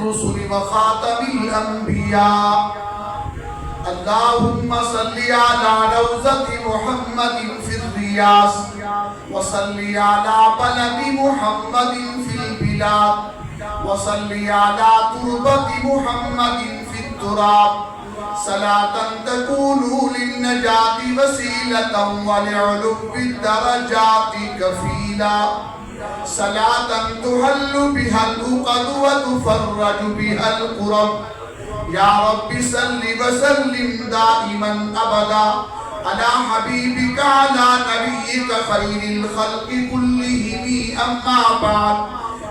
الرسل وخاتم الأنبياء اللهم صل على روضة محمد في الرياض وصل على بلد محمد في البلاد وصل على تربة محمد في التراب صلاة تكون للنجاة وسيلة ولعلو الدرجات كفيلا صلاة تحل بها العقد وتفرج بها الكرب يا رب صل وسلم دائما أبدا على حبيبك على نبيك خير الخلق كلهم أما بعد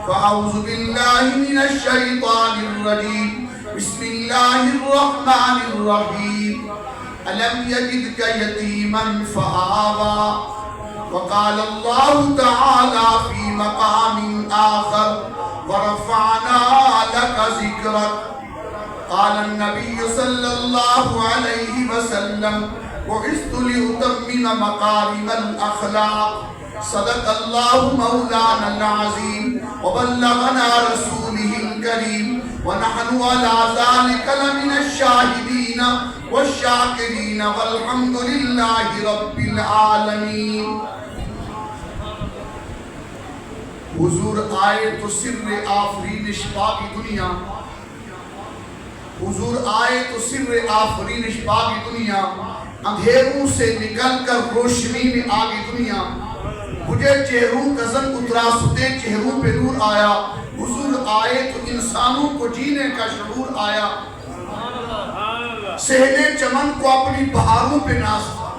فأعوذ بالله من الشيطان الرجيم بسم الله الرحمن الرحيم ألم يجدك يتيما فآوى وقال الله تعالى في مقام آخر ورفعنا لك ذكرك قال النبي صلى الله عليه وسلم بعثت لأتمم مكارم الأخلاق صدق الله مولانا العظيم وبلغنا رسوله الكريم ونحن على ذلك لمن الشاهدين والشاكرين والحمد لله رب العالمين. حضور آئے تو سر آفرینش باقی دنیا حضور آئے تو سر آفرینش باقی دنیا اندھیروں سے نکل کر روشنی میں آگی دنیا مجھے چہروں کا زن اترا ستے چہروں پہ نور آیا حضور آئے تو انسانوں کو جینے کا شعور آیا سہنے چمن کو اپنی بہاروں پہ ناز تھا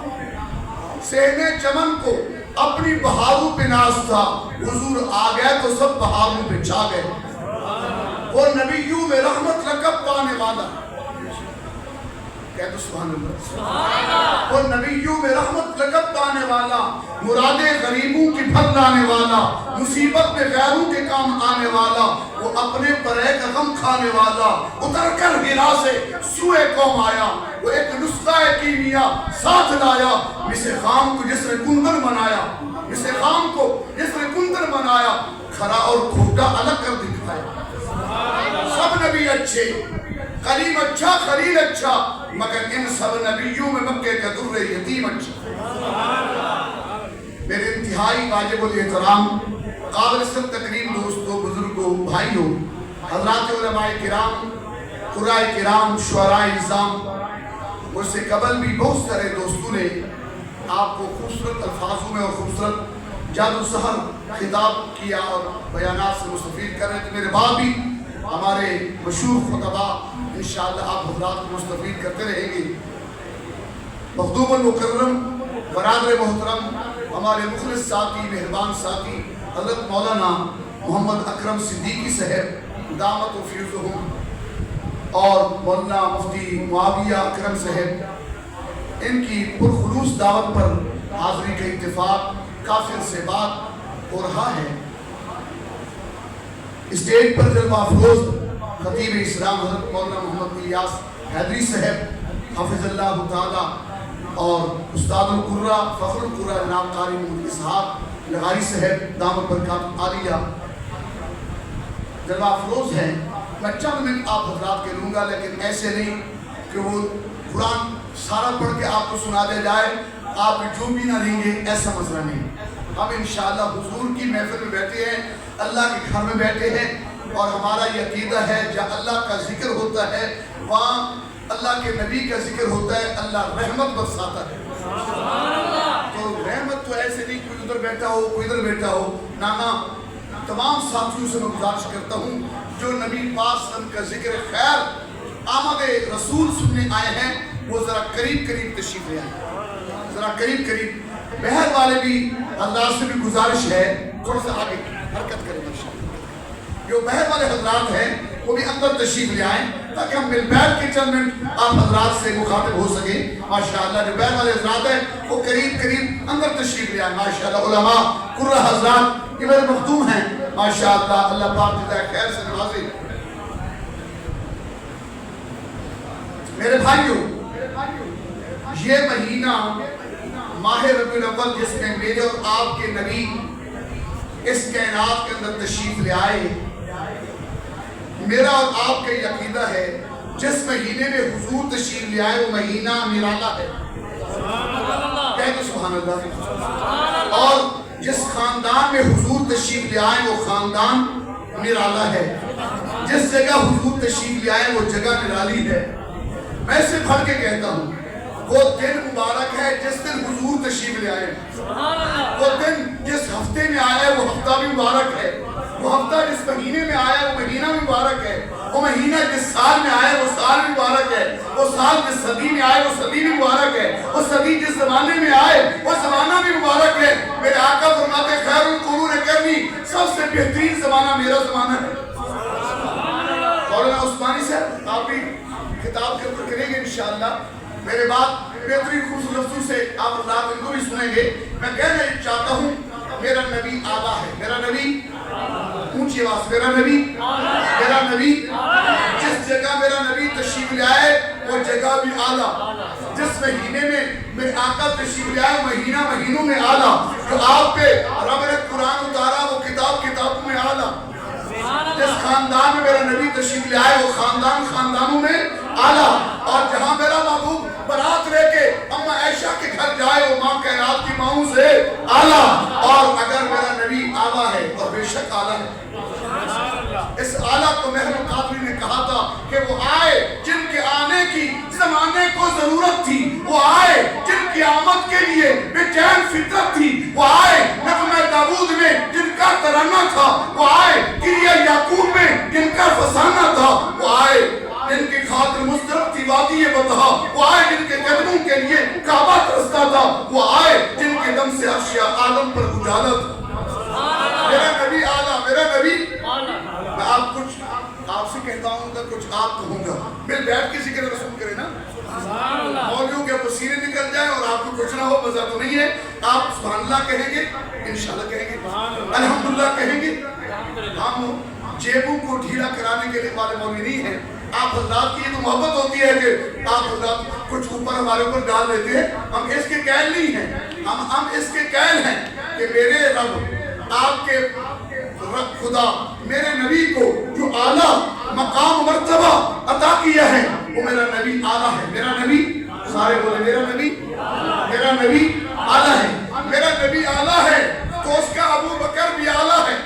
سہنے چمن کو اپنی بہاروں پہ ناز تھا حضور آ گئے تو سب بہاروں پہ چھا گئے وہ نبیوں میں رحمت لقب پانے والا کہہ دو سبحان اللہ وہ نبیوں میں رحمت لقب پانے والا مرادِ غریبوں کی پھل لانے والا مصیبت میں غیروں کے کام آنے والا وہ اپنے پرے کا غم کھانے والا اتر کر ہرا سے سوئے قوم آیا وہ ایک نسخہ کیمیا ساتھ لایا مسے خام کو جس نے کندر منایا مسے خام کو جس نے کندر منایا کھرا اور کھوٹا الگ کر دکھایا سب نبی اچھے قریب اچھا خلیل اچھا مگر ان سب نبیوں میں مکے کا در یتیم اچھا میرے انتہائی واجب الاحترام قابل سب تقریم دوستوں بزرگوں بھائیوں حضرات علماء کرام قرآن کرام شعراء نظام مجھ سے قبل بھی بہت سارے دوستوں نے آپ کو خوبصورت الفاظوں میں اور خوبصورت جادو سحر خطاب کیا اور بیانات سے مستفید کر رہے تھے میرے بعد بھی ہمارے مشہور خطبہ انشاءاللہ آپ حضرات کو مستفید کرتے رہیں گے مخدوم المکرم برادر محترم ہمارے مخلص ساتھی مہربان ساتھی حضرت مولانا محمد اکرم صدیقی صاحب دامت و فیضہم اور مولانا مفتی معاویہ اکرم صاحب ان کی پرخلوص دعوت پر حاضری کا اتفاق کافی عرصے بعد ہو رہا ہے اسٹیج پر جلوہ افروز خطیب اسلام حضرت مولانا محمد الیاس حیدری صاحب حافظ اللہ تعالی اور استاد القرہ فخر القرہ جناب قاری محمد اسحاق لغاری صاحب دامت برکات عالیہ جلوہ افروز ہیں میں چند منٹ آپ حضرات کے لوں گا لیکن ایسے نہیں کہ وہ قرآن سارا پڑھ کے آپ کو سنا دے جائے آپ جو بھی نہ رہیں گے ایسا مسئلہ نہیں ہم انشاءاللہ حضور کی محفل میں بیٹھے ہیں اللہ کے گھر میں بیٹھے ہیں اور ہمارا یہ عقیدہ ہے جہاں اللہ کا ذکر ہوتا ہے وہاں اللہ کے نبی کا ذکر ہوتا ہے اللہ رحمت برساتا ہے تو رحمت تو ایسے نہیں کوئی ادھر بیٹھا ہو کوئی ادھر بیٹھا ہو نانا تمام ساتھیوں سے میں گزارش کرتا ہوں جو نبی پاک صلی اللہ علیہ وسلم کا ذکر خیر آمد رسول سننے آئے ہیں وہ ذرا قریب تشریف لے آئیں ذرا قریب بہر والے بھی اللہ سے بھی گزارش ہے تھوڑا سا آگے حرکت کریں جو بہر والے حضرات ہیں وہ بھی اندر تشریف لے آئیں تاکہ ہم مل بیٹھ کے چند منٹ آپ حضرات سے مخاطب ہو سکیں ماشاءاللہ جو بہر والے حضرات ہیں وہ قریب اندر تشریف لے آئیں ماشاءاللہ علماء قرہ حضرات یہ میرے مخدوم ہیں ماشاءاللہ اللہ پاک جزائے خیر سے نوازے میرے بھائیوں یہ مہینہ ماہ ربیع الاول جس میں میرے اور آپ کے نبی اس کائنات کے اندر تشریف لے آئے میرا اور آپ کا یہ عقیدہ ہے جس مہینے میں حضور تشریف لے آئے وہ مہینہ نرالا ہے، کہہ دو سبحان اللہ، اور جس خاندان میں حضور تشریف لے آئے وہ خاندان نرالا ہے، جس جگہ حضور تشریف لے آئے وہ جگہ نرالی ہے۔ میں سے بھر کے کہتا ہوں وہ دن مبارک ہے جس دن حضور تشریف لے آئے، وہ دن جس ہفتے میں آیا ہے وہ ہفتہ بھی مبارک ہے، وہ ہفتہ جس مہینے میں آیا ہے وہ مہینہ بھی مبارک ہے، وہ مہینہ جس سال میں آیا ہے وہ سال بھی مبارک ہے، وہ سال جس صدی میں آئے وہ صدی بھی مبارک ہے، وہ صدی جس زمانے میں آئے وہ زمانہ بھی مبارک ہے۔ میرے آقا فرماتے خیر القرون قرنی، سب سے بہترین زمانہ میرا زمانہ ہے۔ مولانا عثمانی صاحب آپ بھی خطاب کے اوپر کریں گے انشاءاللہ، میرے بات بہترین خوبصورت لفظوں سے آپ حضرات ان کو بھی سنیں گے۔ میں کہنا چاہتا ہوں میرا نبی اعلیٰ ہے، میرا نبی اونچی آواز، میرا نبی جس جگہ میرا نبی تشریف لے آئے وہ جگہ بھی اعلیٰ، جس مہینے میں میرے آقا تشریف لے آئے مہینہ مہینوں میں اعلیٰ، جو آپ پہ رب نے قرآن اتارا وہ کتاب کتابوں میں اعلیٰ، جس خاندان میں میرا نبی تشریف لے آئے وہ خاندان خاندانوں میں اعلیٰ، اور جہاں میرا محبوب برات لے کے اما عائشہ کے گھر جائے وہ ماں کائنات کی ماؤں سے اعلیٰ، اور اگر میرا نبی اعلیٰ ہے اور بے شک اعلیٰ ہے، اس اعلیٰ کو محر القادری نے کہا تھا کہ وہ آئے جن کے آنے کی زمانے کو ضرورت تھی، وہ آئے جن کی آمد کے لیے بے چین فطرت تھی، وہ آئے نغمہ داود میں جن کا ترانہ تھا، وہ آئے گریہ یعقوب میں جن کا فسانہ تھا، وہ آئے جن کی خاطر مسترب تھی وادی بطحا، وہ آئے جن کے قدموں کے لیے کعبہ ترستا تھا، وہ آئے جن کے دم سے عرش عالم پر اجالا تھا۔ میرا نبی اعلیٰ، میرا نبی، میں آپ کچھ آپ سے کہتا ہوں گا کچھ آپ کہوں گا، مل بیٹھ کے ذکر رسول کرے نا، مولویوں کے پسینے نکل جائے اور آپ کو کچھ نہ ہو، مزہ تو نہیں ہے، آپ سبحان اللہ کہیں گے، انشاءاللہ کہیں گے، الحمدللہ کہیں گے۔ ہم جیبوں کو ڈھیلا کرانے کے لیے والے مولوی نہیں ہیں، آپ حضرات کی تو محبت ہوتی ہے کہ آپ حضرات کچھ اوپر ہمارے اوپر ڈال دیتے ہیں، ہم اس کے قائل نہیں ہیں، ہم اس کے قائل ہیں کہ میرے رب آپ کے رب خدا میرے نبی کو جو اعلیٰ مقام مرتبہ عطا کیا ہے وہ میرا نبی اعلیٰ ہے، میرا نبی، سارے بولے میرا نبی اعلیٰ ہے، میرا نبی اعلیٰ ہے تو اس کا ابو بکر بھی اعلیٰ ہے،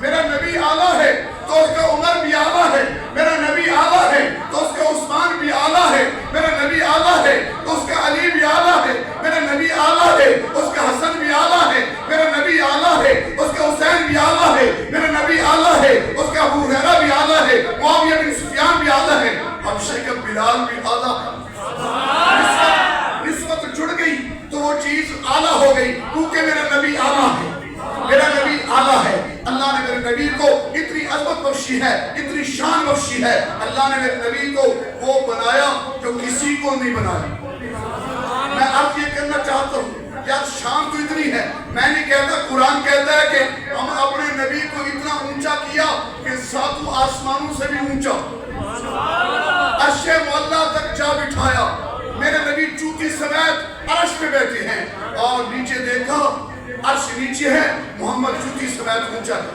میرا نبی اعلیٰ ہے تو اس کا عمر بھی اعلیٰ ہے، میرا نبی اعلیٰ ہے تو اس کا عثمان بھی اعلیٰ ہے، میرا نبی اعلیٰ ہے تو اس کا علی بھی اعلیٰ ہے، میرا نبی اعلیٰ ہے اس کا حسن بھی اعلیٰ ہے، میرا نبی اعلیٰ ہے اس کا حسین بھی اعلیٰ ہے، میرا نبی اعلیٰ ہے اس کا ابو ہریرہ بھی اعلیٰ ہے، معاویہ بن سفیان بھی اعلیٰ ہے، حبشہ کا بلال بھی اعلیٰ ہے۔ نسبت جڑ گئی تو وہ چیز اعلیٰ ہو گئی کیونکہ میرا نبی اعلیٰ ہے، میرا نبی اعلیٰ ہے۔ اللہ نے میرے نبی کو اتنی عظمت بخشی ہے، اتنی شان بخشی ہے، اللہ نے میرے نبی کو وہ بنایا جو کسی کو نہیں بنایا۔ میں اب یہ کرنا چاہتا ہوں یار شان تو اتنی ہے، میں نہیں کہتا، قرآن کہتا ہے کہ ہم اپنے نبی کو اتنا اونچا کیا کہ ساتوں آسمانوں سے بھی اونچا، عرش معلیٰ تک جا بٹھایا، میرے نبی چوٹی سمیت عرش پہ بیٹھے ہیں، اور نیچے دیکھا عرش نیچے ہے، محمد چوٹی سمیت اونچا ہے،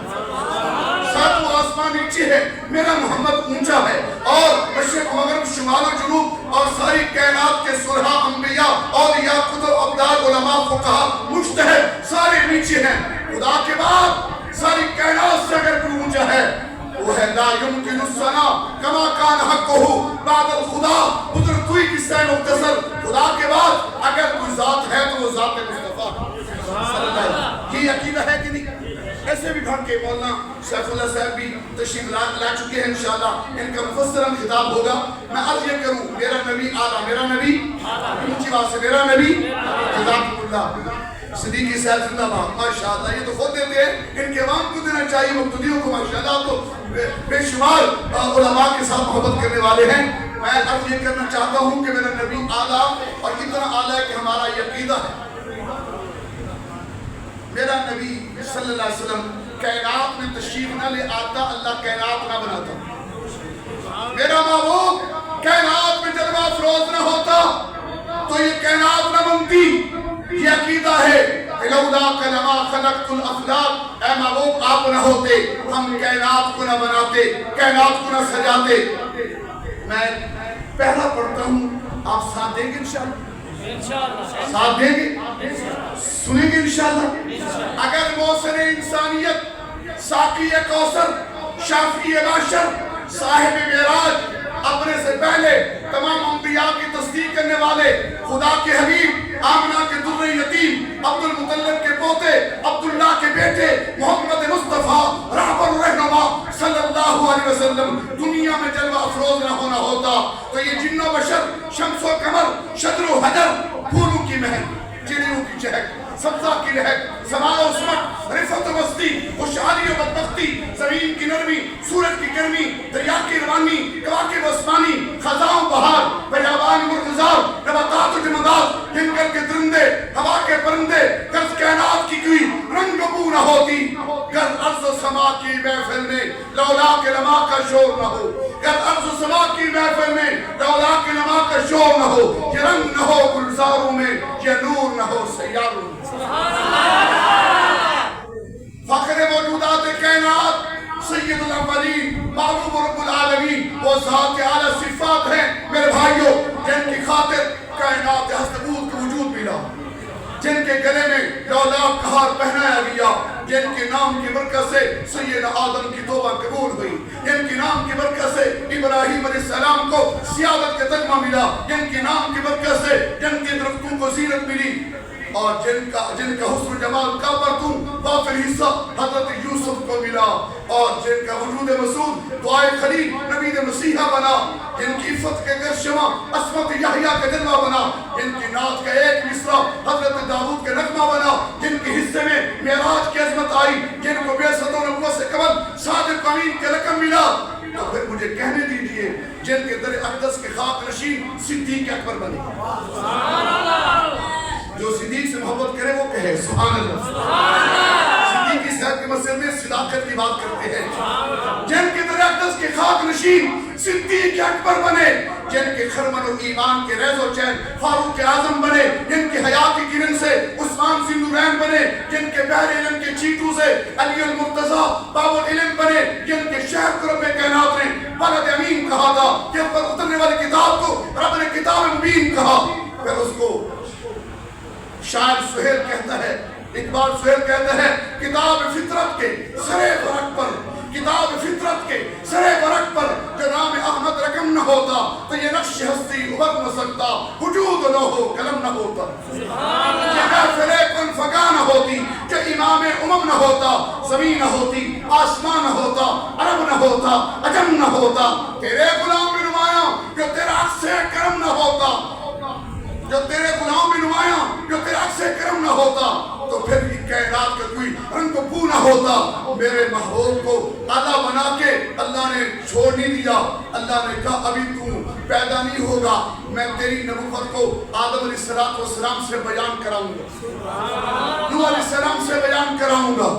ساتوں آسمان نیچے ہے، میرا محمد اونچا ہے، اور مشرق مغرب شمال و جنوب اور ساری کائنات کے صلحاء انبیاء اولیاء کتب ابدال علماء فقہاء مجتہد سارے نیچے ہیں، خدا کے بعد ساری کائنات سے اگر کوئی اونچا ہے وہ ہے لا یمکن الثنا کما کان حقہ بعد الخدا، قدرت ہوئی کس سے مختصر، خدا کے بعد اگر کوئی ذات ہے تو وہ ذات مصطفیٰ صلی اللہ علیہ وسلم۔ یہ عقیدہ ہے کہ نہیں؟ ایسے بھی بھر کے مولانا سیف اللہ صاحب بھی تشریف لا چکے ہیں، انشاءاللہ ان کا مفصلاً خطاب ہوگا۔ میں عرض یہ کروں میرا نبی اعلیٰ، میرا نبی اونچی بات سے میرا نبی، جزاکم اللہ، صدیقی صاحب زندہ باد، ماشاءاللہ یہ تو خود دیتے ہیں، ان کے عوام کو دینا چاہیے، مقتدیوں کو ماشاءاللہ تو بے شمار علماء کے ساتھ محبت کرنے والے ہیں۔ میں عرض یہ کرنا چاہتا ہوں کہ میرا نبی اعلیٰ اور اتنا اعلیٰ ہے کہ ہمارا یہ عقیدہ ہے میرا نبی صلی اللہ علیہ وسلم کائنات میں تشریف نہ لے آتا اللہ کائنات نہ بناتا، میرا محبوب کائنات میں جلوہ افروز نہ ہوتا تو یہ کائنات نہ بنتی۔ یہ عقیدہ ہے کہ لو لولاک لما خلقت الافلاک، اے محبوب آپ نہ ہوتے ہم کائنات کو نہ بناتے، کائنات کو نہ سجاتے۔ میں پہلا پڑھتا ہوں، آپ ساتھ دیں گے انشاءاللہ؟ ساتھ دیں گے؟ سنیں گے انشاءاللہ؟ اگر محسن انسانیت، ساقی کوثر، شافی بشر، صاحب معراج، اپنے سے پہلے تمام انبیاء کی تصدیق کرنے والے، خدا کے حبیب، آمنہ کے در یتیم، عبد المطلب کے پوتے، عبداللہ کے بیٹے، محمد مصطفیٰ رہبر رہنما صلی اللہ علیہ وسلم دنیا میں جلوہ افروز نہ ہونا ہوتا تو یہ جن و بشر، شمس و قمر، شجر و حجر، پھولوں کی مہک، چڑیوں کی چہک، سبزہ کی لہک، سماع و سمٹ، رفت و مستی، خوشحالی و بدبختی، زمین کی نرمی، سورج کی گرمی، دریا کی روانی، کواکب آسمانی، خزاں بہار، بیابان مرغزار، نباتات و جمادات، جنگل کے درندے، ہوا کے پرندے، گر کائنات کی کوئی رنگ بو نہ ہوتی، گر ارض و سما کی محفل میں لولا کے لما کا شور نہ ہو، گر ارض و سما کی محفل میں لولا کے لما کا شور نہ ہو، یہ رنگ نہ ہو گلزاروں میں، یہ نور نہ ہو سیاروں میں۔ فخر موجودات کائنات، سید الاولین، معبود رب العالمین، وہ ذات اعلیٰ صفات ہیں میرے بھائیوں، جن کی خاطر کائنات ہستبود کو وجود ملا، جن کے گلے میں لولاک کا ہار پہنایا گیا، جن کے نام کی برکت سے سید آدم کی توبہ قبول ہوئی، جن کے نام کی برکت سے ابراہیم علیہ السلام کو سیادت کا تمغہ ملا، جن کے نام کی برکت سے جن کے درختوں کو زینت ملی، اور جن کا حسن و جمال کا پرتوں وافر حصہ حضرت یوسف کو ملا، اور جن کا وجود مسعود دعائے خلیل نبی مسیحہ بنا، جن کی عفت کے گرشمہ عصمت یحییٰ کا جلوہ بنا، جن کی نعت کا ایک مصرع حضرت داؤد کا نغمہ بنا، جن کے حصے میں معراج کی عظمت آئی، جن کو بعثت و نبوت سے قبل صادق امین کا لقب ملا، تو پھر مجھے کہنے دیجئے جن کے در اقدس کے خاک نشین صدیق اکبر بنے، جو صدیق سے محبت کرے وہ کہے سبحان اللہ۔ صدیق کی صحت کے مسئلے میں صداقت کی بات کرتے ہیں، جن کے در اقدس کے خاک نشین صدیق اکبر بنے، جن کے خرمن و ایمان کے ریز و چین فاروق اعظم بنے، جن کے حیات کی کرن سے عثمان ذی النورین بنے، جن کے بحر علم کے چیٹوں سے علی المرتضیٰ باب العلم بنے، جن کے شہر کو رب کائنات نے بلد امین کہا تھا، جن پر اترنے والی کتاب کو رب نے کتاب مبین کہا، پھر اس کو شاعر سہیل کہتا ہے، اقبال سہیل کہتا ہے، کتاب فطرت کے سرے ورق پر، کتاب فطرت کے سرے ورق پر جو نام احمد رقم نہ ہوتا تو یہ نقش ہستی ابھر نہ سکتا، وجود نہ ہو قلم نہ ہوتا، یہ محفل کن فگا نہ ہوتی، جو امام امم نہ ہوتا، زمین نہ ہوتی، آسمان نہ ہوتا، عرب نہ ہوتا، عجم نہ ہوتا، تیرے غلام بھی نمایاں جو تیرا عکس کرم نہ ہوتا، جو تیرے غلام بھی نمایاں جو تیرا عکس کرم نہ ہوتا، تو پھر بھی کائنات کا کوئی رنگ بو نہ ہوتا۔ میرے محبوب کو اعلیٰ بنا کے اللہ نے چھوڑ نہیں دیا، اللہ نے کہا ابھی تو پیدا نہیں ہوگا، میں تیری نبوت کو آدم علیہ السلام سے بیان کراؤں گا، نوح علیہ السلام سے بیان کراؤں گا،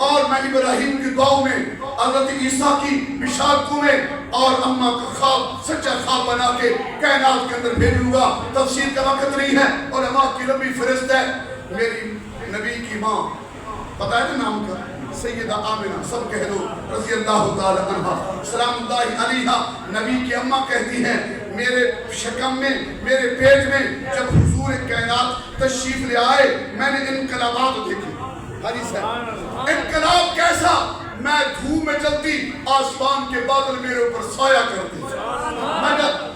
اور میں ابراہیم کی دعاؤں میں، حضرت عیسیٰ کی بشارتوں میں، اور اماں کا خواب سچا خواب بنا کے کائنات کے اندر بھیجوں گا۔ تفسیر کا وقت نہیں ہے، علماء کی لمبی فہرست ہے۔ میری نبی کی ماں پتہ ہے نام کا سیدہ آمنہ، سب کہہ دو رضی اللہ تعالی عنہ سلام اللہ علیہا، نبی کی اماں کہتی ہیں میرے شکم میں، میرے پیٹ میں جب حضور کائنات تشریف لے آئے میں نے انقلابات دیکھی۔ حدیث ہے انقلاب کیسا؟ میں دھوم میں چلتی، آسمان کے بادل میرے اوپر سایہ کرتے، میں جب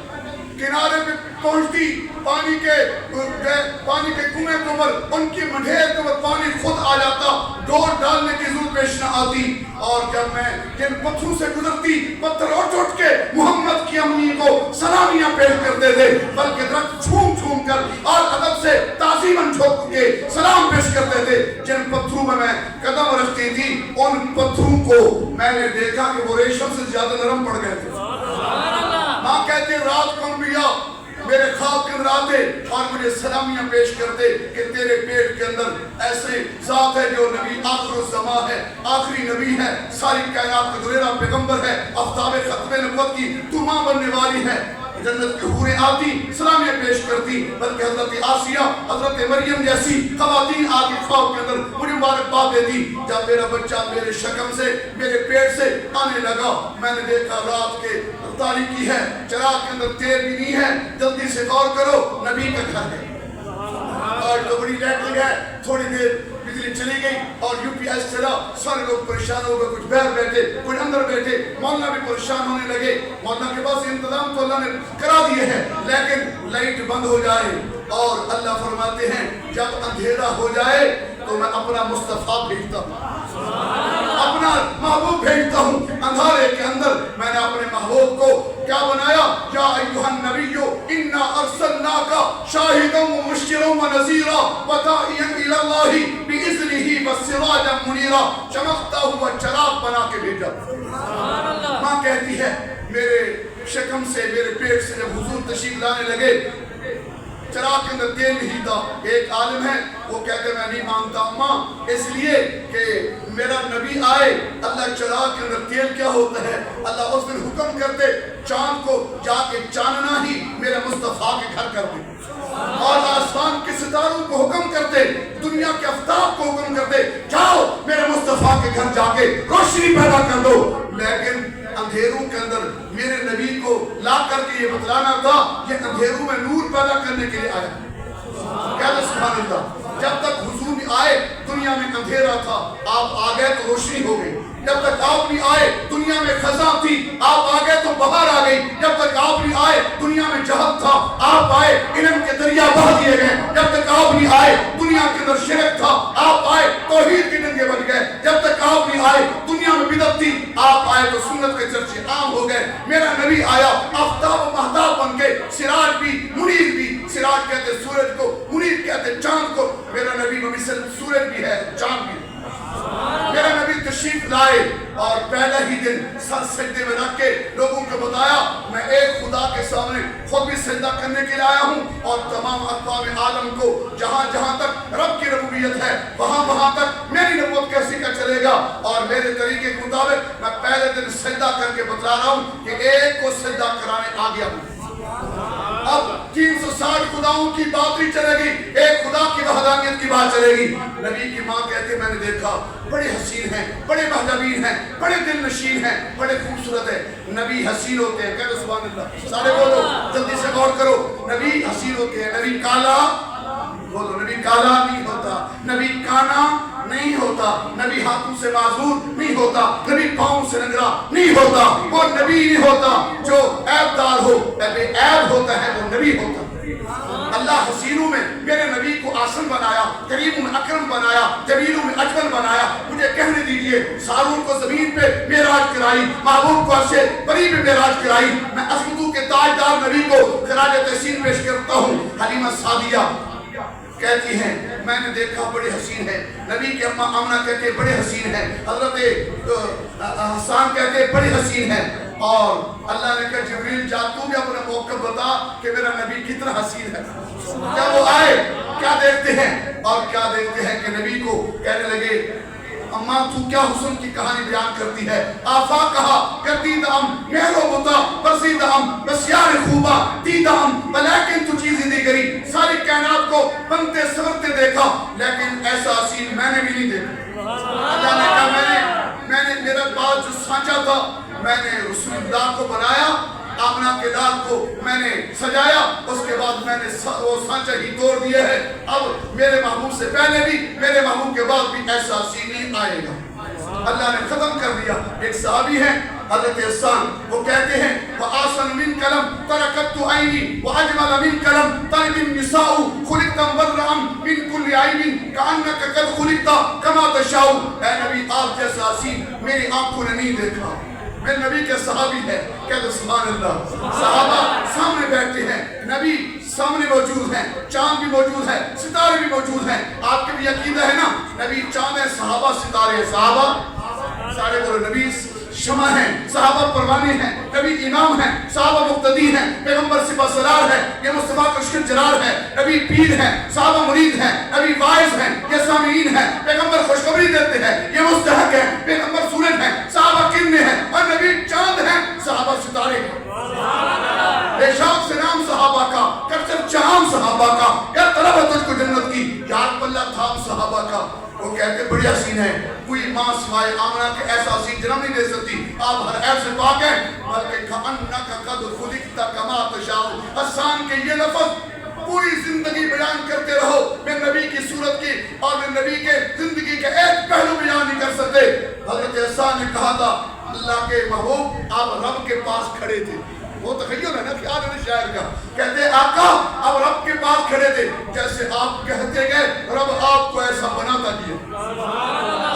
کنارے پہ پہنچتی پانی کے کنویں کے اوپر ان کی منڈھیر کے اوپر پانی خود آ جاتا، ڈور ڈالنے کی ضرورت پیش نہ آتی، اور جب میں جن پتھروں سے گزرتی پتھر اٹھ کے محمد کی امی کو سلامیاں پیش کرتے تھے، بلکہ درخت چھوم چھوم کر اور ادب سے تعظیماً جھوک کے سلام پیش کرتے تھے۔ جن پتھروں میں قدم رکھتی تھی ان پتھروں کو میں نے دیکھا کہ وہ ریشم سے زیادہ نرم پڑ گئے تھے۔ ماں کہتے رات کو انبیاء میرے خواب کے اندر آتے اور مجھے سلامیاں پیش کرتے کہ تیرے پیٹ کے اندر ایسے ذات ہے جو نبی آخر الزمان ہے، آخری نبی ہے، ساری کائنات کا دلیرا پیغمبر ہے، آفتاب ختم نبوت کی تو ماں بننے والی ہے۔ جنت کی حوریں آتی سلامیاں پیش کرتی، بلکہ حضرت آسیہ حضرت مریم جیسی خواتین آتی خواب کے اندر مجھے مبارکباد دیتی. جب میرا بچہ میرے شکم سے میرے پیٹ سے آنے لگا، میں نے دیکھا رات کے تاریکی ہے، چراغ کے اندر تیل بھی نہیں ہے، جلدی سے غور کرو نبی کا گھر ہے. اور تو بڑی لیٹنگ ہے، تھوڑی دیر بجلی چلی گئی اور یو پی ایس چلا، سارے لوگ پریشان ہو گئے، کچھ باہر بیٹھے کچھ اندر بیٹھے، مولانا بھی پریشان ہونے لگے. مولانا کے پاس انتظام تو اللہ نے کرا دیے ہیں، لیکن لائٹ بند ہو جائے اور اللہ فرماتے ہیں جب اندھیرا ہو جائے تو میں اپنا مصطفیٰ بھیجتا ہوں، اپنا محبوب بھیجتا ہوں. اندھارے کے اندر میں نے اپنے محبوب کو کیا بنایا؟ یا ایھا النبی انا ارسلناک شاہدا ومبشرا ونذیرا وداعیا الی اللہ باذنہ وسراجا منیرا. چمکتا ہوا چراغ بنا کے بھیجا. ماں کہتی ہے میرے شکم سے میرے پیٹ سے جب حضور تشریف لانے لگے چراغ کے اندر تیل نہیں تھا. ایک عالم ہے وہ کہتے میں نہیں مانتا ماں، اس لیے کہ میرا نبی آئے. اللہ چراغ کے اندر تیل کیا ہوتا ہے؟ اللہ اس دن حکم کرتے چاند کو جا کے چاندنا ہی میرے مصطفیٰ کے گھر کر دے، اور آسمان کے ستاروں کو حکم کرتے، دنیا کے آفتاب کو حکم کرتے جاؤ میرے مصطفیٰ کے گھر جا کے روشنی پیدا کر دو. لیکن اندھیروں کے اندر میرے نبی کو لا کر کے یہ بتلانا تھا یہ اندھیروں میں نور پیدا کرنے کے لیے آیا. کہتے سبحان اللہ. جب تک حضور آئے دنیا میں اندھیرا تھا، آپ آ گئے تو روشنی ہو گئی. جب تک آپ نہیں آئے دنیا میں خزاں تھی، آپ آ گئے تو بہار آ گئی. جب تک آپ نہیں آئے دنیا میں جہل تھا، آپ آئے علم کے دریا بہا دیے گئے. جب تک آپ نہیں آئے دنیا کے اندر شرک تھا، آپ آئے توحید کے ڈنڈے بج گئے. جب تک آپ نہیں آئے دنیا میں بدعت تھی، آپ آئے تو سنت کے چرچے عام ہو گئے. میرا نبی آیا آفتاب و مہتاب بن کے، سراج بھی منیر بھی. سراج کہتے سورج کو، منیر کہتے چاند کو. میرا نبی مثل سورج بھی ہے چاند بھی. میرا نبی تشریف لائے اور پہلا ہی دن سر سجدے میں رکھ کے لوگوں کو بتایا میں ایک خدا کے سامنے خود بھی سجدہ کرنے کے لیے آیا ہوں، اور تمام اقوام عالم کو جہاں جہاں تک رب کی ربوبیت ہے وہاں وہاں تک میری نبوت کیسے کا چلے گا. اور میرے طریقے کے مطابق میں پہلے دن سجدہ کر کے بتلا رہا ہوں کہ ایک کو سجدہ کرانے آ گیا ہوں. اب 360 خداؤں کی بات نہیں چلے گی، ایک خدا کی وحدانیت کی بات چلے گی. نبی کی ماں کہتے میں نے دیکھا بڑے حسین ہیں، بڑے مہجبین ہیں، بڑے دل نشین ہیں، بڑے خوبصورت ہیں. نبی حسین ہوتے ہیں، کہتے سبحان اللہ. سارے بولو جلدی سے غور کرو. نبی حسین ہوتے ہیں. نبی کالا بولو، نبی کالا نہیں ہوتا، نبی کانا نہیں ہوتا، نبی ہاتھوں سے معذور نہیں ہوتا، نبی پاؤں سے ننگرا نہیں ہوتا. وہ نبی نہیں ہوتا جو عیب دار ہو، بے عیب ہوتا ہے وہ نبی ہوتا. اللہ حسینوں میں میرے نبی کو آسن بنایا، کریم میں اکرم بنایا، جمیلوں میں اجمل بنایا. مجھے کہنے دیجئے سارون کو زمین پہ معراج کرائی، محبوب کو عرش بری پہ معراج کرائی. میں عظمتوں کے تاجدار نبی کو خراج تحسین پیش کرتا ہوں. حلیمہ سعدیہ کہتی ہیں میں نے دیکھا بڑے حسین ہیں. نبی کی اماں آمنہ کہتے ہیں بڑے حسین ہیں. حضرت حسان کہتے ہیں بڑے حسین ہیں. اور اللہ نے کہا جبریل جا تو بھی اپنا موقف بتا کہ میرا نبی کتنا حسین ہے. جب وہ آئے کیا دیکھتے ہیں اور کیا دیکھتے ہیں کہ نبی کو کہنے لگے اماں تو کیا حسن کی کہانی بیان کرتی ہے. آفا کہا کرتی دام محلو بتا برسی دام بسیار خوبا دی دام بلیکن تو چیزیں دی گری. ساری کائنات کو بنتے سورتے دیکھا لیکن ایسا حسین میں نے بھی نہیں دیکھا. اللہ نے کہا میں نے میرا بات جو سانچا تھا میں نے رسول اللہ کو بنایا، آمنہ کے لال کو میں نے سجایا، اس کے بعد میں نے وہ سانچہ ہی توڑ دیا ہے. اب میرے محبوب سے پہلے بھی میرے محبوب کے بعد بھی ایسا حسین نہیں آئے گا. اللہ نے ختم کر دیا. ایک صحابی ہے حضرت حسان، وہ کہتے ہیں وَآسَنُ مِن کَلَمْ تَرَكَتُ عَيْنِي وَأَجْمَلَ مِن کَلَمْ تَلِدِ النِّسَاءُ خُلِقْتَ مُبَرَّأً مِن كُلِّ عَيْبٍ كَأَنَّكَ قَدْ خُلِقْتَ كَمَا تَشَاءُ. اے نبی آپ جیسا حسین میری آنکھوں نے نہیں دیکھا. میرے نبی کے صحابی ہے، کہتے سبحان اللہ. صحابہ سامنے بیٹھتے ہیں، نبی سامنے موجود ہیں، چاند بھی موجود ہے، ستارے بھی موجود ہیں. آپ کے بھی عقیدہ ہے نا نبی چاند ہے، صحابہ ستارے ہیں. صحابہ سارے بولو نبی شمع ہیں، صحابہ پروانے ہیں، نبی امام ہیں، صحابہ مقتدی ہیں، پیغمبر سپہ سالار ہے، یہ مصطفیٰ کا شکر جلال ہے. نبی پیر ہیں، صحابہ مرید ہیں، نبی واعظ ہیں، یہ سامعین ہیں. پیغمبر خوشخبری دیتے ہیں، یہ مستحق ہیں. پیغمبر سورج ہیں، صحابہ کرنے ہیں، اور نبی چاند ہیں، صحابہ ستارے ہیں. بے شک بڑی حسین ہے. کوئی ماں سوائے آمنہ کے ایسا حسین جنم نہیں دے سکتی. آپ ہر عیب سے پاک ہیں. بلکہ کَأَنَّكَ قَدْ خُلِقْتَ كَمَا تَشَاءُ. حسان کے یہ لفظ پوری زندگی بیان کرتے رہو. میں نبی کی صورت کی اور میں نبی کے زندگی کے ایک پہلو بیان نہیں کر سکتے. حضرت حسان نے کہا تھا اللہ کے محبوب آپ رب کے پاس کھڑے تھے. وہ تخیل ہے نا خیال ہے شاعر کا. کہتے آقا آپ رب کے پاس کھڑے تھے. جیسے آپ کہتے گئے رب آپ کو ایسا بناتا گیا.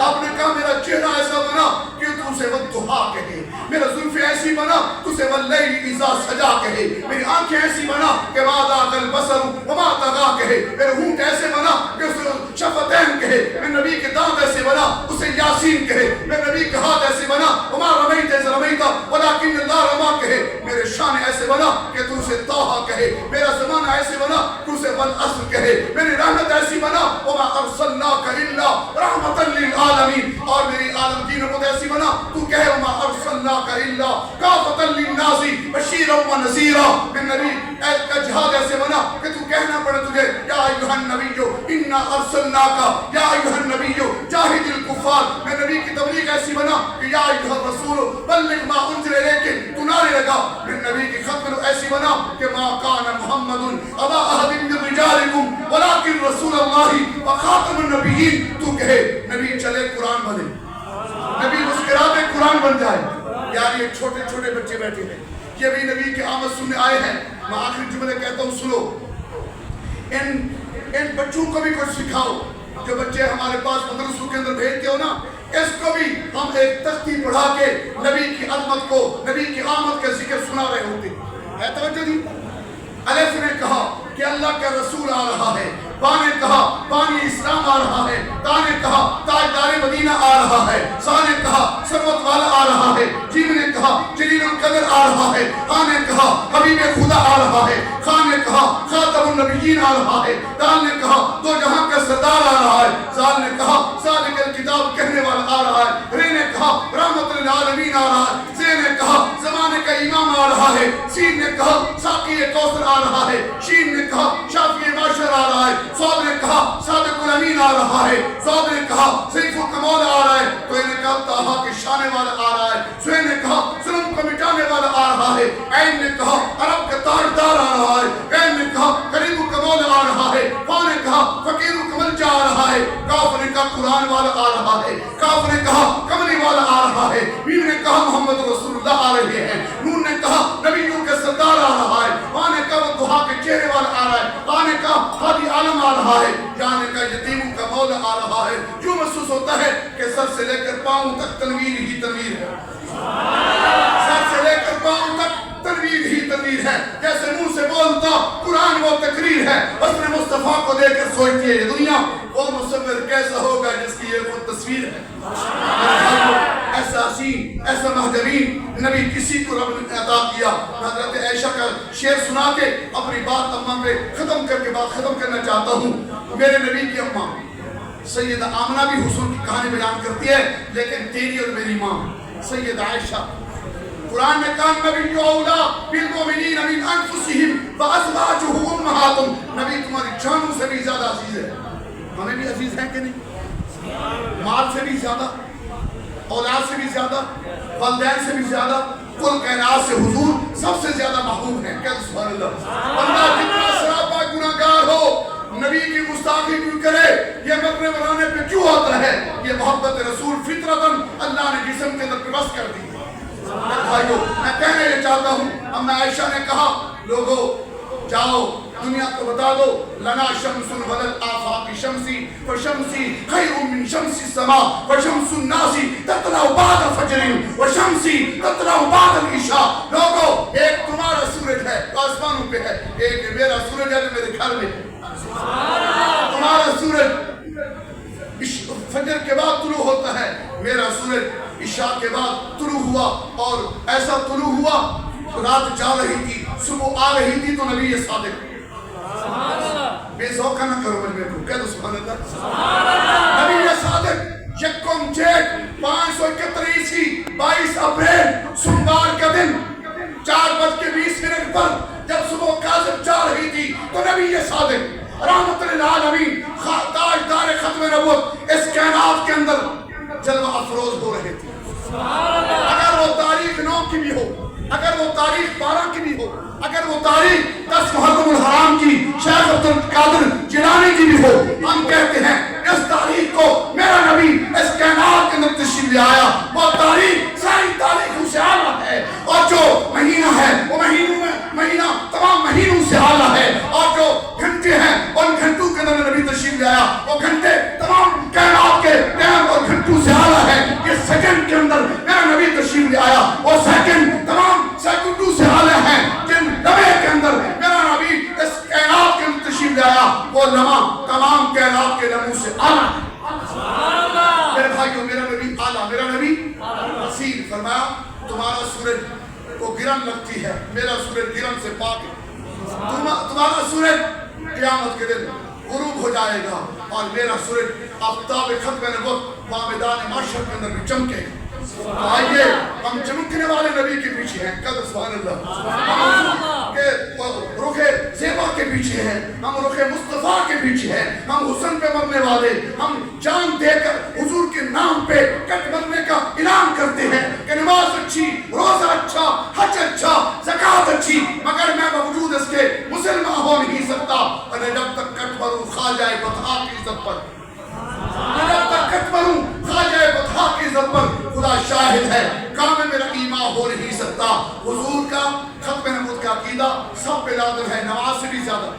آپ نے کہا میرا چہرہ ایسا بنا کہ تو اسے والضحا کہے. میرا زلف ایسی بنا تو اسے واللیل اذا سجا کہے. میری آنکھیں ایسی بنا کہ ما ذاق البصر وما طغى کہے. میرے ہونٹ ایسے بنا کہ اسے شفتین کہے. میں نبی کے دانت ایسے بنا اسے یاسین کہے. میں نبی کے ہاتھ ایسے بنا وما رمیت اذ رمیت ولکن اللہ رما کہے. میرے شان ایسے بنا کہ تو اسے طٰہٰ کہے. میرا زمانہ ایسے بنا کہ اسے والعصر کہے. میری رحمت ایسی بنا وما ارسلناک الا رحمۃ للعالمین. اور میری عالم کی رحمت ایسی بنا تو کہے وما ارسلناک الا کافۃ للناس بشیرا ونذیرا. میں نبی کا جہاد ایسے بنا کہ تو کہنا پڑے تجھے یا ایھا النبی انا ارسلناک یا ایھا النبی جاہد الکفار. میں نبی کی تبلیغ ایسی بنا کہ یا ایھا الرسول بلغ ما انزل الیک. تو نعرے لگا. میں نبی کی خدمت ایسی بنا کہ ما کان محمد ابا احد من رجالکم ولکن رسول اللہ وخاتم النبیین. تو کہے نبی چلے قرآن بنے. نبی مسکراتے قرآن بن جائے. یار یہ چھوٹے چھوٹے بچے بیٹھے ہیں یہ بھی نبی کے آمد سننے آئے ہیں. میں آخری جملے کہتا ہوں سنو. ان بچوں کو بھی کچھ سکھاؤ. جو بچے ہمارے پاس مدرسوں کے اندر بھیجتے ہو نا اس کو بھی ہم ایک تختی پڑھا کے نبی کی عظمت کو نبی کی آمد کا ذکر سنا رہے ہوتے ہے. توجہ دی. الف نے کہا کہ اللہ کا رسول آ رہا ہے. با نے کہا بانی اسلام آ رہا ہے. تا نے کہا تاجدار مدینہ آ رہا ہے. سا نے کہا ثروت والا آ رہا ہے. جیم نے کہا جلیل القدر آ رہا ہے. ہاں نے کہا حبیب خدا آ رہا ہے. خان نے کہا خاتم النبیین آ رہا ہے. دال نے کہا دو جہاں کا سردار آ رہا ہے. زال نے کہا صادق الکتاب کہنے والا آ رہا ہے. رے نے کہا رحمت للعالمین آ رہا ہے. زے نے کہا زمانے کا امام آ رہا ہے. سین نے کہا ساقی کوثر آ رہا ہے. شین نے کہا شافی معاشر آ رہا ہے. صاد نے کہا صادق الامین آ رہا ہے. زاد نے کہا سیف الکمال آ رہا ہے. تو نے کہا طٰہٰ کے شانے والا آ رہا ہے. سوے نے کہا ظلم کو مٹانے والا آ رہا ہے. عین نے کہا عرب کا تاجدار آ رہا ہے. عین نے کہا کریم الکمال آ رہا ہے. فا نے کہا فقیر الکمل جا رہا ہے. کاف نے کہا قرآن والا آ رہا ہے. کاف نے کہا کملی والا آ رہا ہے. میم نے کہا محمد رسول اللہ آ رہے ہیں. نون نے کہا نبیوں کے سردار آ رہا ہے. وہاں نے کہا وہ دہا کے چہرے والا آ رہا ہے. آ نے کہا ہادی عالم آ رہا ہے. جہاں نے کہا یتیموں کا مولا آ رہا ہے. جو محسوس ہوتا ہے کہ سر سے لے کر پاؤں تک تنویر ہی تنویر ہے. سر سے لے کر پاؤں تک تنویر ہی تنویر ہے. جیسے منہ سے بولتا قرآن وہ تقریر ہے. حسن مصطفیٰ کو دے کر سوچتی ہے یہ دنیا وہ مصور کیسا ہوگا جس کی یہ وہ تصویر ہے. ایسا حسین ایسا مہجرین نبی کسی کو رب نے عطا کیا. حضرت عائشہ کا شعر سنا کے اپنی بات اماں پہ ختم کر کے بات ختم کرنا چاہتا ہوں. میرے نبی کی اماں سیدہ آمنہ بھی حسن کی کہانی بیان کرتی ہے لیکن تیری اور میری ماں سیدہ عائشہ قرآن میں کہا نبی اولا بالمؤمنین من انفسہم وازواجہ امہاتہم. نبی تمہاری جانوں سے بھی زیادہ عزیز ہے. ہمیں بھی عزیز ہیں کہ نہیں؟ مال سے بھی زیادہ اولاد سے بھی زیادہ والدین سے بھی زیادہ کل کائنات سے حضور سب سے زیادہ محبوب ہیں. کیا سبحان اللہ. بندہ جتنا سراپا گناہگار ہو نبی کی گستاخی کیوں کرے یہ مرنے مرانے پہ کیوں آتا ہے؟ یہ محبت رسول فطرتاً اللہ نے جسم کے اندر پیوست کر دی. بھائیو میں کہنا یہ چاہتا ہوں اما عائشہ نے کہا لوگو جاؤ دنیا کو بتا دو لنا شمس ولل آفاق شمسی فشمسی خیر من شمس السماء وشمس الناس تطلع بعد فجر وشمسی تطلع بعد العشاء. لوگو ایک تمہارا سورج ہے آسمانوں پہ ہے. ایک میرا سورج ہے میرے گھر میں. تمہارا سورج فجر کے بعد طلوع ہوتا ہے. میرا سورج عشاء کے بعد طلوع ہوا اور ایسا طلوع ہوا رات جا رہی تھی صبح آ رہی تھی تو نبی صادق بے ذوقہ نہ کرو مجھ میں کو کہہ دو سبحان اللہ. نبی صادق یکم جیٹ 571 عیسوی 22 اپریل سوموار کا دن 4:20 پر جب صبح کاذب جا رہی تھی تو نبی صادق رحمت للعالمین تاجدار ختم نبوت اس کائنات کے اندر جلوہ افروز ہو رہے تھے. اگر وہ تاریخ 9 کی بھی ہو, اگر وہ تاریخ 12 کی بھی ہو, اگر وہ تاریخ 10 محرم الحرام کی شیخ عبد القادر جیلانی کی بھی ہو, ہم کہتے ہیں اس تاریخ کو میرا نبی اس کائنات کے اندر تشریف لے آیا. وہ تاریخ ساری تاریخوں سے اعلیٰ ہے, اور جو مہینہ ہے وہ مہینہ تمام مہینوں سے اعلیٰ ہے, اور جو گھنٹے ہیں ان گھنٹوں کے اندر نبی تشریف لے آیا وہ گھنٹے تمام کائنات کے ٹائم اور گھنٹوں سے اعلیٰ ہے. یہ سیکنڈ کے اندر میرا نبی تشریف لے آیا, وہ سیکنڈ تمام سیکنڈوں سے اعلیٰ ہے. جن لمحے کے اندر میرا نبی اس کائنات کے اندر تشریف لے آیا وہ لمحہ تمام کائنات کے لمحوں سے اعلیٰ ہے. میرے بھائیوں, میرا نبی اعلیٰ, میرا نبی حسین. فرمایا تمہارا سورج کو گرن لگتی ہے, میرا سورج گرن سے پاک ہے. تمہارا سورج قیامت کے دن غروب ہو جائے گا, اور میرا سورج آفتاب ختم نبوت میدان معاشر کے اندر بھی چمکے گا. آئیے ہم چمکنے والے نبی کے پیچھے ہیں. قدر سبحان اللہ, کہ رخ زیبا کے پیچھے ہیں, ہم رخ مصطفیٰ کے پیچھے ہیں, ہم حسن پہ مرنے والے, ہم جان دے کر حضور کے نام پہ کٹ مرنے کا اعلان کرتے ہیں کہ نماز اچھی, روزہ اچھا, حج اچھا, زکوٰۃ اچھی, مگر میں باوجود اس کے مسلمان ہو نہیں سکتا. اور جب تک کٹ مروں خواجہ بطحاق کی عزت پر, جب تک کٹ مروں خواجہ بطحاق کی عزت پر, خدا شاہد ہے کام میرا ایمان ہو نہیں سکتا. حضور کا ختم نبوت کا عقیدہ سب پہ لازم ہے, نماز سے بھی زیادہ,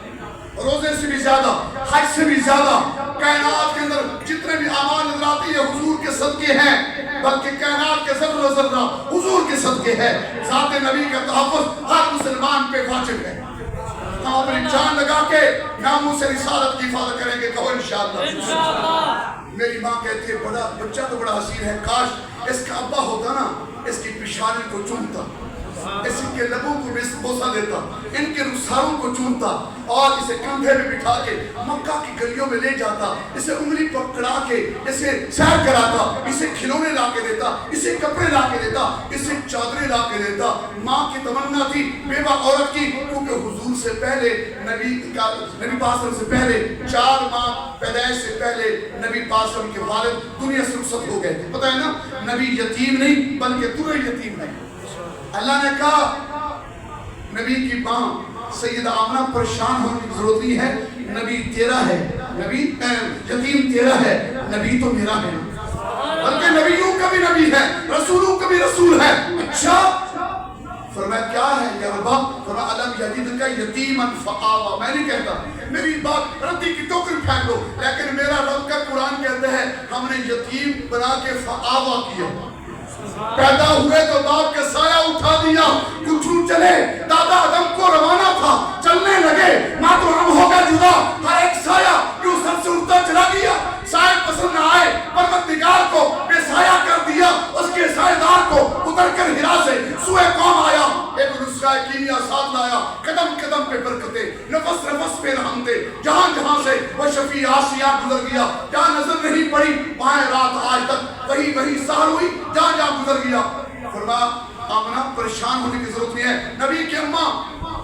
روزے سے بھی زیادہ, حج سے بھی زیادہ. کائنات کے اندر جتنے بھی اعمال نظر آتے ہیں حضور کے صدقے ہیں, بلکہ کائنات کے ذرہ ذرہ حضور کے صدقے ہے. ذات نبی کا تحفظ ہر مسلمان پہ واجب ہے. ہم اپنی جان لگا کے ناموں سے رسالت کی حفاظت کریں گے, کہو انشاءاللہ. میری ماں کہتی ہے بڑا بچہ تو بڑا حسین ہے, کاش اس کا ابا ہوتا نا, اس کی پیشانی کو چومتا, اس کے لبوں کو بوسہ دیتا, ان کے رخساروں کو چومتا, اور اسے کندھے میں بٹھا کے مکہ کی گلیوں میں لے جاتا, اسے انگلی پکڑا کے اسے سیر کراتا, اسے کھلونے لا کے دیتا, اسے کپڑے لا کے دیتا, اسے چادریں لا کے دیتا. ماں کی تمنا تھی بیوہ عورت کی, کیونکہ حضور سے پہلے نبی پاک سے پہلے 4 ماہ پیدائش سے پہلے نبی پاک کے والد دنیا سے رخصت ہو گئے تھے. پتہ ہے نا, نبی یتیم نہیں بلکہ درے یتیم نہیں. اللہ نے کہا نبی کی ماں سیدہ آمنہ پریشان ہونے کی ضرورت نہیں ہے, نبی تیرا ہے, نبی یتیم تیرا ہے, نبی تو میرا ہے, بلکہ نبیوں کا بھی نبی ہے, رسولوں کا بھی رسول ہے. اچھا, فرمایا کیا ہے یا ربا؟ فرمایا علم یجدک یتیما فآویٰ. میں نہیں کہتا, میری بات ردی کی ٹوکری پھینک دو, لیکن میرا رب کا قرآن کہتا ہے ہم نے یتیم بنا کے فآویٰ کیا. پیدا ہوئے تو باپ کا سایہ اٹھا دیا, کچھو چلے, دادا آدم کو روانہ تھا, چلنے لگے, ماں تو ہم ہو گئے جدا, ہر ایک سایہ کیوں سر سے اٹھتا چلا گیا. سایہ پسند نہ آئے, پروردگار کو بے سایہ کر دیا, اس کے سایہ دار کو اتر کر ہرا سے سوئے قوم آیا, ایک نسخہ کیمیا ساتھ لایا, قدم قدم پہ برکتیں, نفس نفس پہ رحمتیں, جہاں جہاں سے وہ شفیع آسیہ گزر گیا, جہاں نظر نہیں پڑی بائیں رات آج تک وہی سہر ہوئی, جہاں جہاں گزر گیا. فرمایا آمنہ پریشان ہونے کی ضرورت نہیں ہے, نبی کی اماں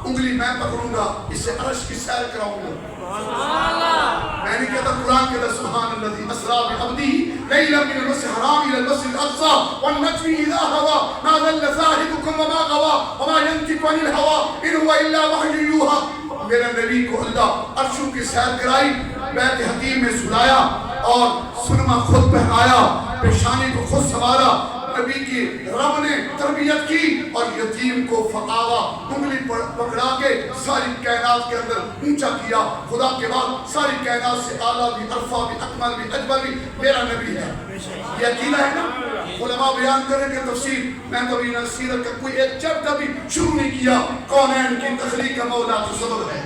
انگلی میں پکڑوں گا, اسے عرش کی سیر کراؤں گا. میں نہیں کہتا, قرآن کہتا سبحان الذی اسریٰ بعبدہ لیلا من المسجد الحرام الى المسجد الاقصى والنجم اذا هوى ما ضل صاحبكم وما غوى وما ينطق عن الهوى ان هو الا وحی یوحی. میرے نبی کو اللہ عرشوں کی سیر کرائی, بیت حتیم میں سلایا, اور سرما خود پہنایا, پیشانی کو خود سنوارا. نبی کی رب نے تربیت کی, اور یتیم کو فآویٰ انگلی پکڑا کے ساری کائنات کے اندر اونچا کیا. خدا کے بعد ساری کائنات سے اعلیٰ بھی, ارفع بھی, اکمل بھی, اجمل بھی میرا نبی ہے. یہ عقیدہ ہے نا. علماء بیان کریں گے تفسیر, میں تو ابھی سیرت کا کوئی ایک چیپٹر بھی شروع نہیں کیا. کونین کی تخلیق کا مولا تو سبب ہے,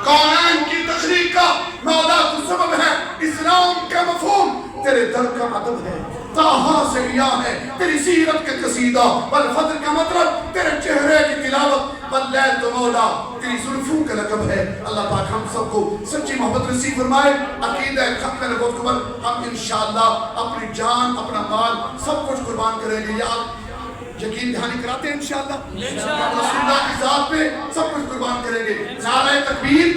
کونین کی تخلیق کا مولا تو سبب ہے. اسلام کا مفہوم تیرے در کا ادب ہے, تاہا سے لیا ہے تیری سیرت کا قصیدہ, والفجر کا مطلب تیرے چہرے کی تلاوت, واللیل تو مولا تیری زلفوں کا لقب ہے. اللہ پاک ہم سب کو سچی محبت نصیب فرمائے. عقیدہ ختم نبوت پر ہم انشاءاللہ اپنی جان, اپنا مال سب کچھ قربان کریں گے. یاد یقین دہانی کراتے ہیں انشاءاللہ, رسول اللہ کی ذات پہ سب کچھ قربان کریں گے. نعرہ تکبیر,